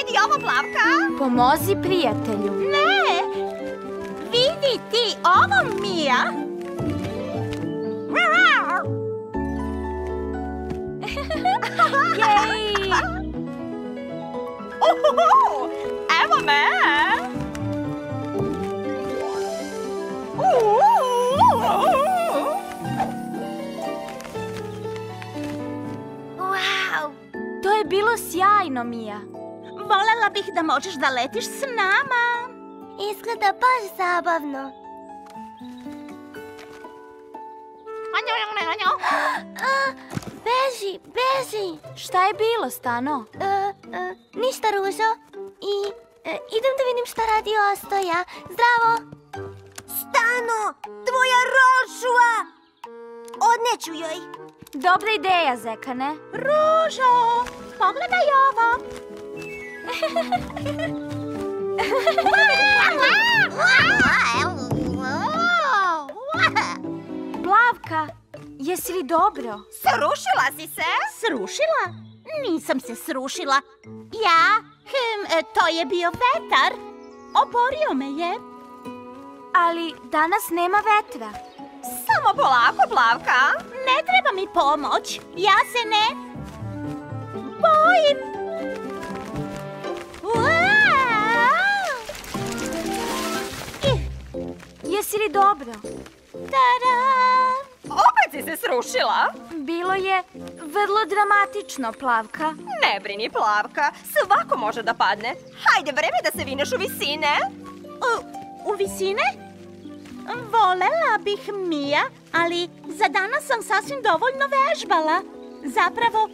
vidi ovo, Plavka. Pomozi prijatelju. Ne, vidi ti ovo, Mija. Jej! Evo me. Wow. To je bilo sjajno, Mija. Volela bih da možeš da letiš s nama. Izgleda baš zabavno. Beži, beži. Šta je bilo, Stano? Ništa, Ružo. Idem da vidim šta radi Ostoja. Zdravo. Stano, tvoja Rošua. Odneću joj. Dobra ideja, Zekane. Ružo, pogledaj ovo. Plavka, jesi li dobro? Srušila si se? Srušila? Nisam se srušila. To je bio vetar. Oborio me je. Ali danas nema vetra. Samo polako, Plavka. Ne treba mi pomoć. Ja se ne bojim. Jesi li dobro? Tada! Opet si se srušila? Bilo je vrlo dramatično, Plavka. Ne brini, Plavka. Svako može da padne. Hajde, vreme da se vineš u visine. U visine? Volela bih, Mija, ali za danas sam sasvim dovoljno vežbala. Zapravo,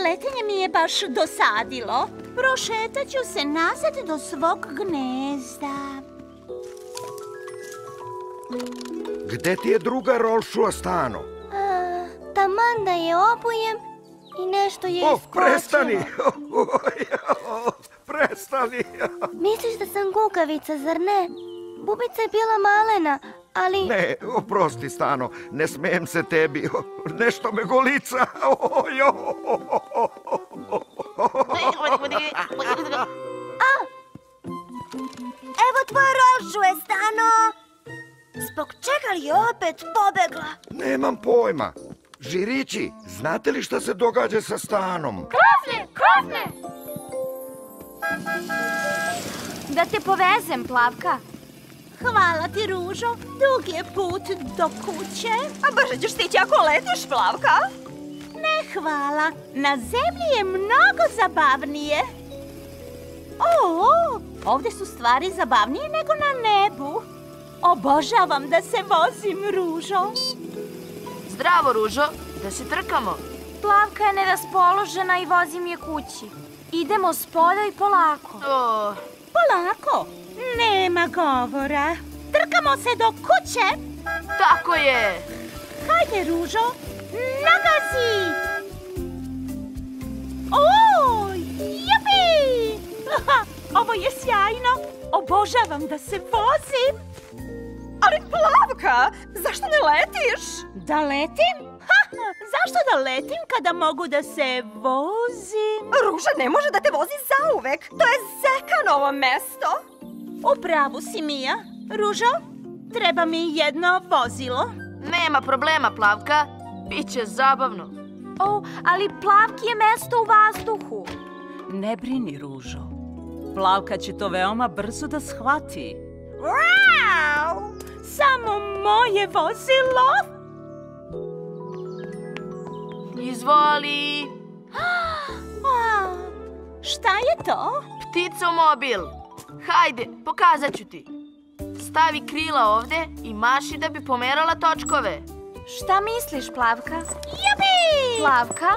letenje mi je baš dosadilo. Prošetaću se nazad do svog gnezda. Gde ti je druga Rolšua, Stano? Taman da je obujem i nešto je iskočilo. Prestani! Prestani! Misliš da sam kukavica, zar ne? Bubica je bila malena, ali... Ne, oprosti, Stano, ne smijem se tebi. Nešto me golica. Evo tvoje Rolšue, Stano! Zbog čega li je opet pobegla? Nemam pojma. Žirići, znate li šta se događa sa Stanom? Krofne! Da te povezem, Plavka. Hvala ti, Ružo. Dug je put do kuće. A brže ćeš stići ako letiš, Plavka? Ne, hvala. Na zemlji je mnogo zabavnije. Ovdje su stvari zabavnije nego na nebu. Obožavam da se vozim, Ružo. Zdravo, Ružo. Da se trkamo. Plavka je neraspoložena i vozim je kući. Idemo sporo i polako. Polako? Nema govora. Trkamo se do kuće. Tako je. Hajde, Ružo. Nagazi! Jupi! Ovo je sjajno. Obožavam da se vozim. Ali Plavka, zašto ne letiš? Da letim? Zašto da letim kada mogu da se vozim? Ruža ne može da te vozi zauvek. To je Zekanovo mesto. U pravu si, Mija. Ružo, treba mi jedno vozilo. Nema problema, Plavka. Biće zabavno. Ali Plavki je mesto u vazduhu. Ne brini, Ružo. Plavka će to veoma brzo da shvati. Wow! Samo moje vozilo? Izvoli. Šta je to? Pticomobil. Hajde, pokazat ću ti. Stavi krila ovde i maši da bi pomerala točkove. Šta misliš, Plavka? Jupi! Plavka?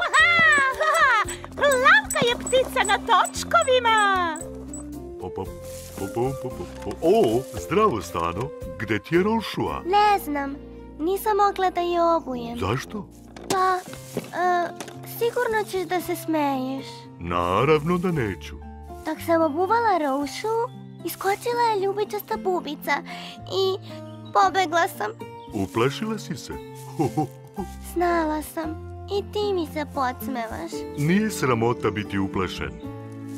Plavka je ptica na točkovima. Zdravo, Stano. Gde ti je Rolšua? Ne znam. Nisam mogla da je obujem. Zašto? Pa, sigurno ćeš da se smeješ. Naravno da neću. Dok sam obuvala Rolšu, iskočila je ljubičasta bubica i pobegla sam. Uplašila si se? Znala sam. I ti mi se podsmevaš. Nije sramota biti uplašen.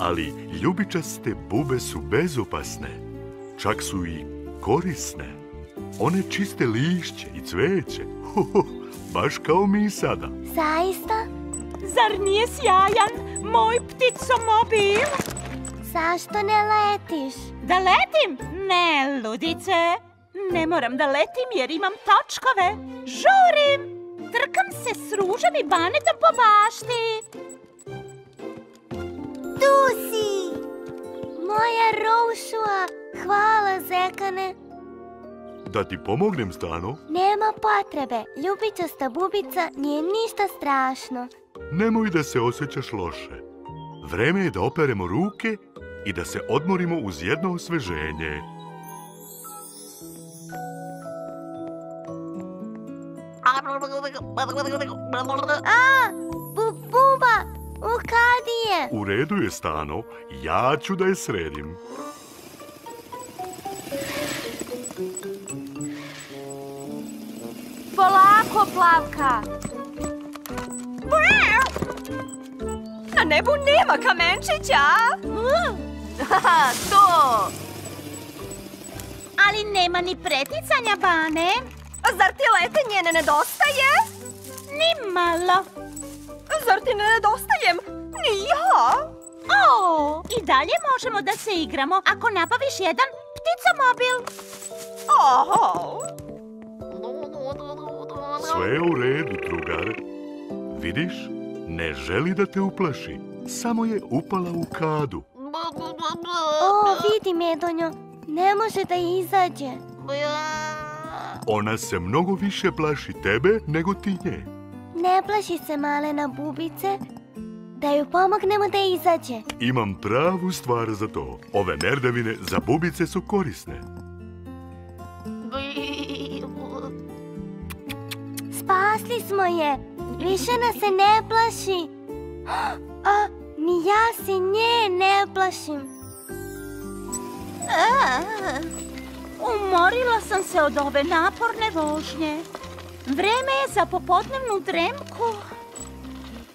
ali ljubičaste bube su bezopasne. Čak su i korisne. One čiste lišće i cveće. Baš kao mi sada. Zaista? Zar nije sjajan moj pticomobil? Zašto ne letiš? Da letim? Ne, ludice. Ne moram da letim jer imam točkove. Žurim! Trkam se s Ružom i Banetom po bašti. Tu si! Moja Roušua! Hvala, Zekane. Da ti pomognem, Stano? Nema potrebe. Ljubičasta bubica nije ništa strašno. Nemoj da se osjećaš loše. Vreme je da operemo ruke i da se odmorimo uz jedno osveženje. Buba! Ukadi je! U redu je, Stano. Ja ću da je sredim. Polako, Plavka. Na nebu nema kamenčića. Haha, to! Ali nema ni preticanja, Bane. Zar ti letenje ne nedostaje? Ni malo. Zar ti ne nedostajem? Ni ja. O, i dalje možemo da se igramo ako nabaviš jedan pticomobil. Oho. Sve je u redu, drugar. Vidiš, ne želi da te uplaši. Samo je upala u kadu. O, vidi, Medonjo. Ne može da izađe. Ona se mnogo više plaši tebe nego ti nje. Ne plaši se, malena bubice. Da ju pomognemo da izađe. Imam pravu stvar za to. Ove merdevine za bubice su korisne. Spasli smo je. Više nas se ne plaši. A, ni ja se nje ne plašim. Umorila sam se od ove naporne vožnje. Vreme je za popodnevnu dremku.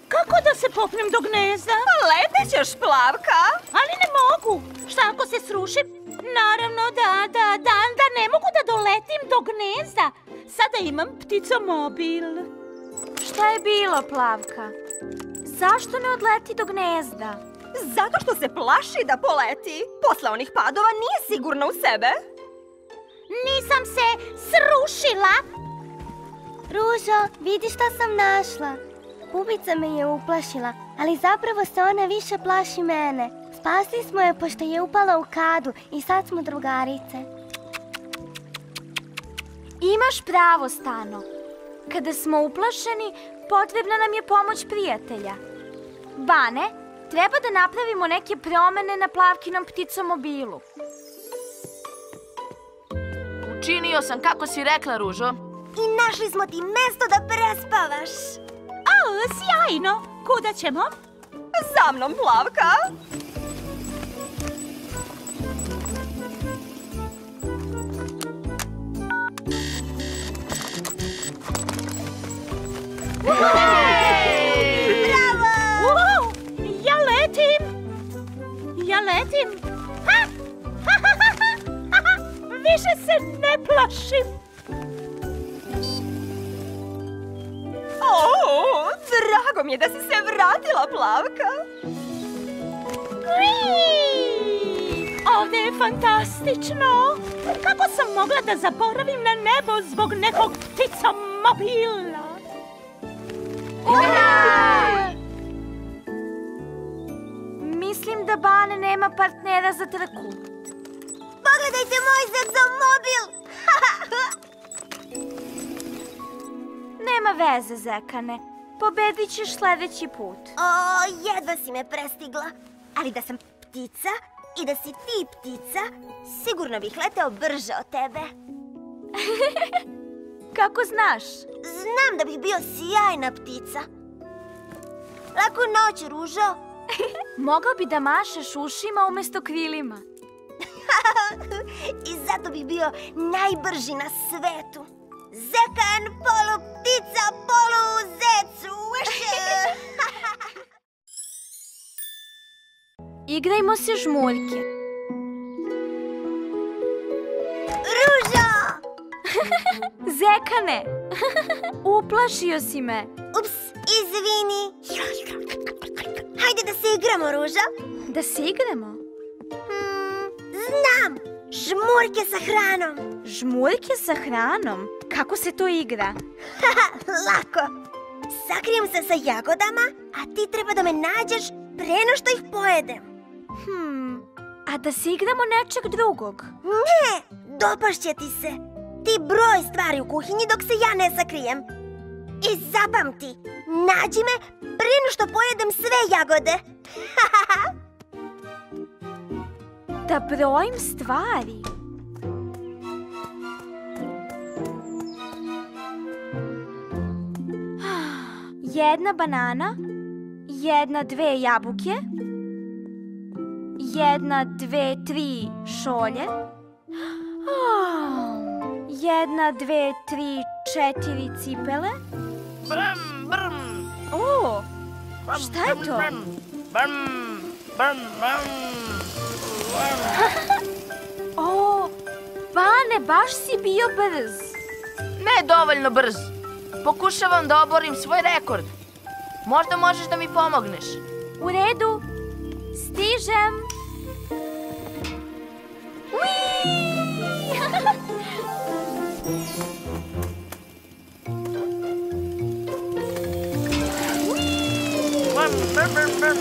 Kako da se popnem do gnezda? Letećeš, Plavka. Ali ne mogu. Šta ako se srušim? Naravno da ne mogu da doletim do gnezda. Sada imam pticomobil. Šta je bilo, Plavka? Zašto ne odleti do gnezda? Zato što se plaši da poleti. Posle onih padova nije sigurna u sebe. Nisam se srušila. Ružo, vidi šta sam našla. Bubica me je uplašila, ali zapravo se ona više plaši mene. Spasli smo je pošto je upala u kadu i sad smo drugarice. Imaš pravo, Stano. Kada smo uplašeni, potrebna nam je pomoć prijatelja. Bane, treba da napravimo neke promene na Plavkinom pticomobilu. Učinio sam kako si rekla, Ružo. I našli smo ti mesto da prespavaš. O, sjajno. Kuda ćemo? Za mnom, Plavka. Bravo! Ja letim! Ja letim! Više se ne plašim! O, drago mi je da si se vratila, Plavka! Ovdje je fantastično! Kako sam mogla da zaboravim na nebo zbog nekog pticomobila? Mislim da Bane nema partnera za trku. Pogledajte moj pticomobil! Nema veze, Zekane. Pobedit ćeš sledeći put. O, jedva si me prestigla. Ali da sam ptica i da si ti ptica, sigurno bih leteo brže od tebe. Kako znaš? Znam da bih bio sjajna ptica. Laku noć, Ružo. Mogao bi da mašeš ušima umjesto krilima. I zato bih bio najbrži na svetu. Zekan, polu ptica, polu zec. Igrajmo se žmurke. Ružo! Zekane, uplašio si me. Ups, izvini. Hajde da se igramo, Ružo. Da se igramo? Znam, žmurke sa hranom. Žmurke sa hranom? Kako se to igra? Lako. Sakrijem se sa jagodama, a ti treba da me nađeš pre no što ih pojedem. A da se igramo nečeg drugog? Ne, dopašće ti se. Ti broj stvari u kuhinji dok se ja ne sakrijem. I zapamti, nađi me pre no što pojedem sve jagode. Da brojim stvari? Jedna banana, jedna, dve jabuke, jedna, dve, tri šolje, jedna, dve, tri, četiri cipele. Brum, brum. O, šta je to? Brum, brum, brum. O, Bane, baš si bio brz. Ne dovoljno brz. Pokušavam da oborim svoj rekord. Možda možeš da mi pomogneš. U redu, stižem. Brum, brum, brum, brum.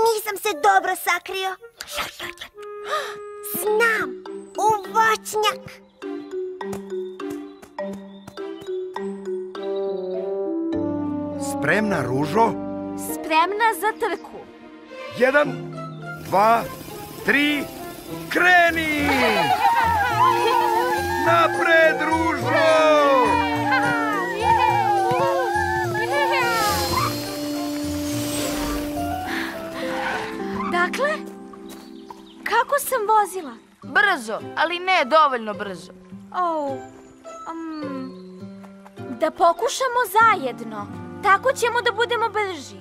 Nisam se dobro sakrio. Znam, u voćnjak. Spremna, Ružo? Spremna za trku. 1, 2, 3, kreni! Napred, Ružo! Dakle, kako sam vozila? Brzo, ali ne dovoljno brzo. Da pokušamo zajedno. Tako ćemo da budemo brži.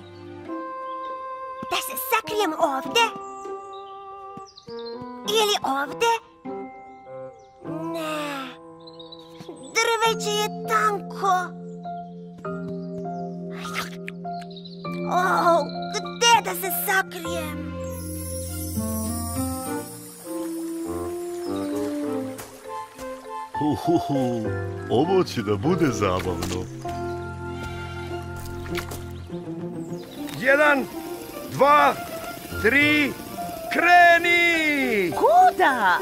Da se sakrijem ovde? Ili ovde? Ne. Drveće je tanko. Gde da se sakrijem? Ovo će da bude zabavno. 1, 2, 3, kreni! Kuda?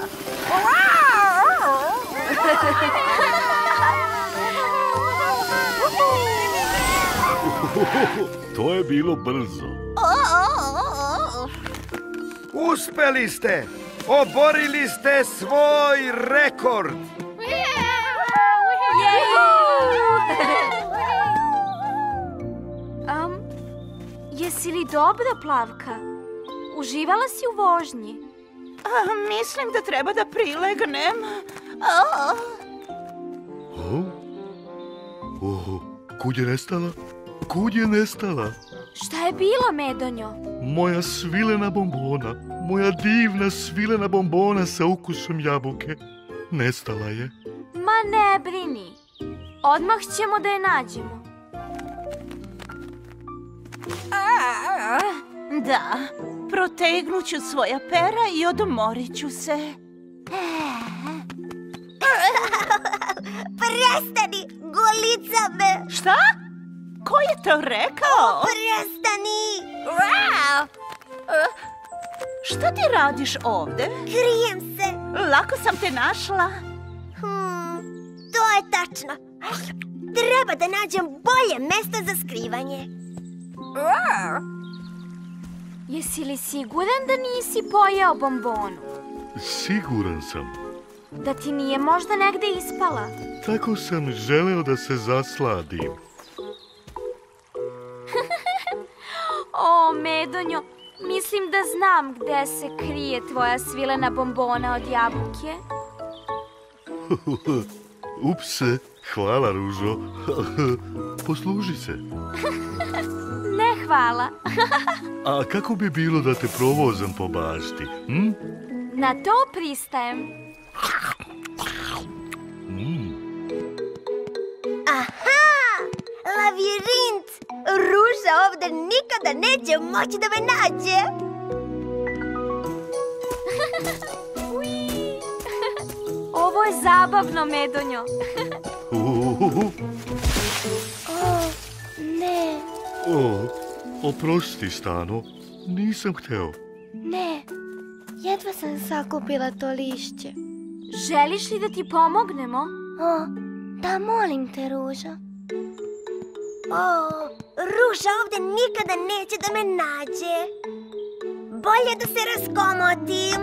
To je bilo brzo. Uspeli ste! Oborili ste svoj rekord! Jesi li dobra, Plavka? Uživala si u vožnji? Mislim da treba da prilegnem. Kud je nestala? Kud je nestala? Šta je bilo, Medonjo? Moja svilena bombona. Moja divna svilena bombona sa ukusom jabuke. Nestala je. Ma ne brini. Odmah ćemo da je nađemo. Da, protegnut ću svoja pera i odmorit ću se. Prestani, golica me! Šta? Ko je to rekao? Prestani! Šta ti radiš ovde? Krijem se. Lako sam te našla. To je tačno. Treba da nađem bolje mesto za skrivanje. Jesi li siguran da nisi pojeo bombonu? Siguran sam. Da ti nije možda negde ispala? Tako sam želeo da se zasladim. O, Medonjo, mislim da znam gde se krije tvoja svilena bombona od jabuke. Ups, Hvala, Ružo. Posluži se. Ne, hvala. A kako bi bilo da te provozam po bašti? Na to pristajem. Aha! Lavirint! Ruža ovdje nikada neće moći da me nađe. Ovo je zabavno, Medonjo. Ne, Oprosti, Stano. Nisam hteo. ne. Jedva sam sakupila to lišće. Želiš li da ti pomognemo? Da, molim te, Ružo. Ruža ovdje nikada neće da me nađe. Bolje da se raskomotim.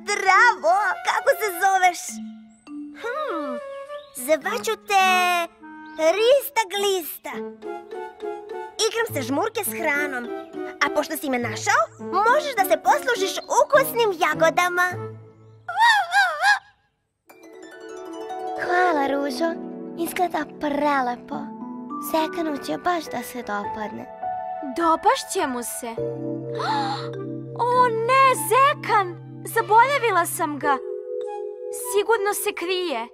Zdravo, kako se zoveš? Zvaću te Rista Glista. Igram se žmurke s hranom. A pošto si me našao, možeš da se poslužiš ukusnim jagodama. Hvala, Ružo. Izgleda prelepo. Zekanu će baš da se dopadne. Dopašće mu se. O ne, Zekan! Zaboravila sam ga. Sigurno se krije.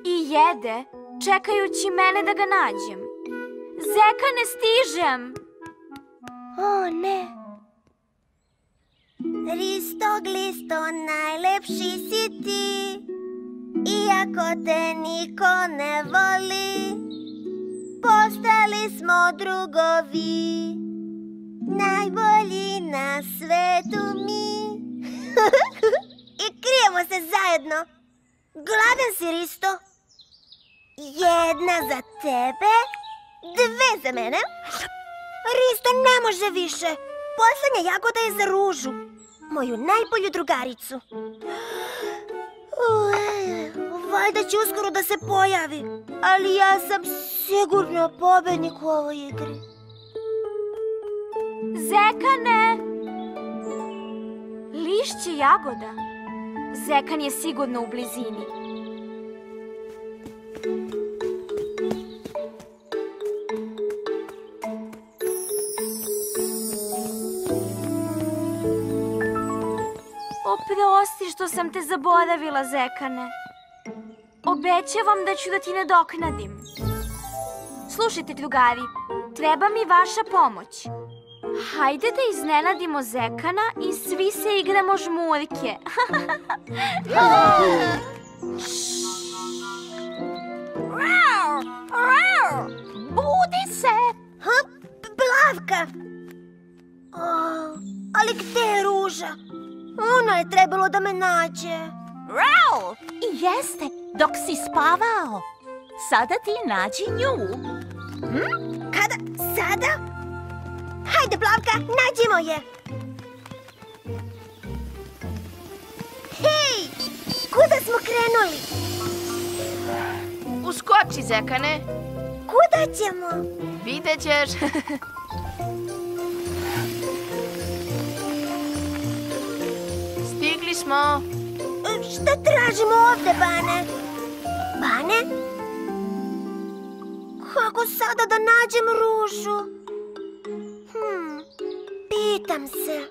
I jede, čekajući mene da ga nađem. Zekane, stižem! O ne. Risto, Glisto, najlepši si ti. Iako te niko ne voli, postali smo drugovi. Najbolji na svetu mi. I krijemo se zajedno. Gladan si, Risto? Jedna za tebe, dve za mene. Risto ne može više. Poslednja jagoda je za Ružu, moju najbolju drugaricu. Valjda će uskoro da se pojavi, ali ja sam sigurno pobednik u ovoj igri. Zekane! Lišće jagoda. Zekan je sigurno u blizini. Oprosti što sam te zaboravila, Zekane. Obećavam da ću da ti nadoknadim. Slušajte, drugari, treba mi vaša pomoć. Hajde da iznenadimo Zekana i svi se igramo žmurke. Budi se! Plavka! Ali gde je Ruža? Ona je trebalo da me nađe. I jeste, dok si spavao. Sada ti nađi nju. Kada? Sada? Hajde, Plavka, nađimo je! Hej! Kuda smo krenuli? Uskoči, Zekane. Kuda ćemo? Vidjet ćeš. Stigli smo. Šta tražimo ovde, Bane? Bane? Kako sada da nađem Ružu? Pitam se.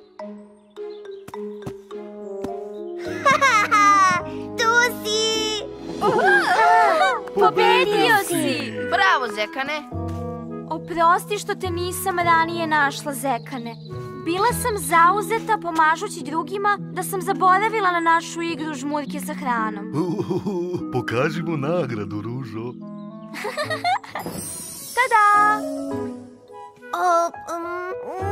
Tu si! Pobedio si! Bravo, Zekane. Oprosti što te nisam ranije našla, Zekane. Bila sam zauzeta pomažući drugima da sam zaboravila na našu igru žmurke sa hranom. Pokažimo nagradu, Ružo. Tada!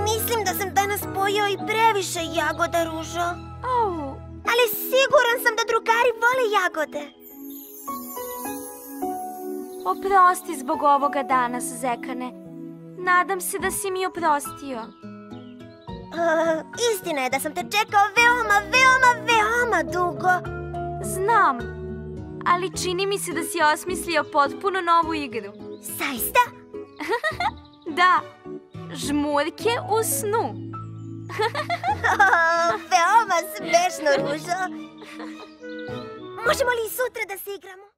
Mislim da sam danas pojeo i previše jagoda, Ružo. Oh. Ali siguran sam da drugari vole jagode. Oprosti zbog ovoga danas, Zekane. Nadam se da si mi oprostio. Istina je da sam te čekao veoma dugo. Znam, ali čini mi se da si osmislio potpuno novu igru. Zaista? Da, žmurke u snu. Veoma smešno, Ružo. Možemo li i sutra da se igramo?